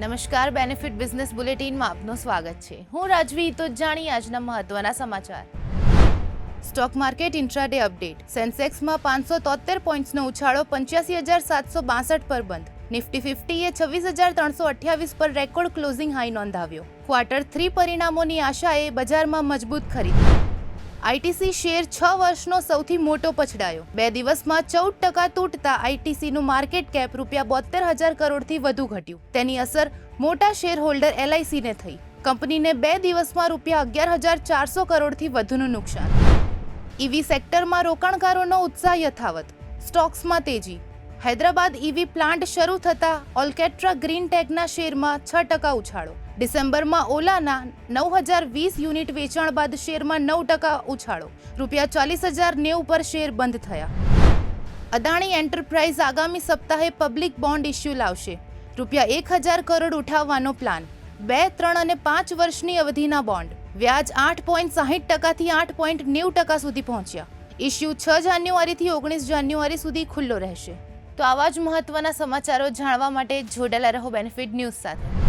નમસ્કાર, benefit business બુલેટિનમાં આપનું સ્વાગત છે. હું રાજવી. તો જાણીએ આજના મહત્વના સમાચાર. Stock market intraday update. સેન્સેક્સમાં 573 પોઈન્ટ્સનો ઉછાળો 85,762 પર બંધ. નિફ્ટી 50એ 26,328 પર રેકોર્ડ ક્લોઝિંગ હાઈ નોંધાવ્યો. ક્વાર્ટર 3 પરિણામોની આશાએ બજારમાં મજબૂત ખરીદી. આઈટીસી શેર 6 વર્ષનો સૌથી મોટો પછડાયો. 2 દિવસમાં 14% તૂટતા આઈટીસીનું માર્કેટ કેપ ₹72,000 કરોડથી વધુ ઘટ્યું. તેની અસર મોટા શેર હોલ્ડર એલઆઈસીને થઈ. કંપનીને 2 દિવસમાં ₹11,400 કરોડથી વધુનું નુકસાન. ઈવી સેક્ટરમાં રોકાણકારોનો ઉત્સાહ યથાવત. સ્ટોક્સમાં તેજી. હૈદરાબાદ ઈવી પ્લાન્ટ શરૂ થતાં ઓલ્કેટ્રા ગ્રીન ટેકના શેરમાં 6% ઉછાળો. ડિસેમ્બરમાં ઓલાના 9,020 યુનિટ વેચાણ બાદ શેરમાં 9% ઉછાળો. ₹40,090 પર શેર બંધ થયા. અદાણી એન્ટરપ્રાઇઝ આગામી સપ્તાહે પબ્લિક બોન્ડ ઇસ્યુ લાવશે. ₹1,000 કરોડ ઉઠાવવાનો પ્લાન. 2, 3 અને 5 વર્ષની અવધિના બોન્ડ. વ્યાજ 8.60%થી 8.90% સુધી પહોંચ્યા. ઇસ્યુ 6 જાન્યુઆરીથી 19 જાન્યુઆરી સુધી ખુલ્લો રહેશે. તો આવા જ મહત્વના સમાચારો જાણવા માટે જોડાયેલા રહો બેનિફિટ ન્યૂઝ સાથે.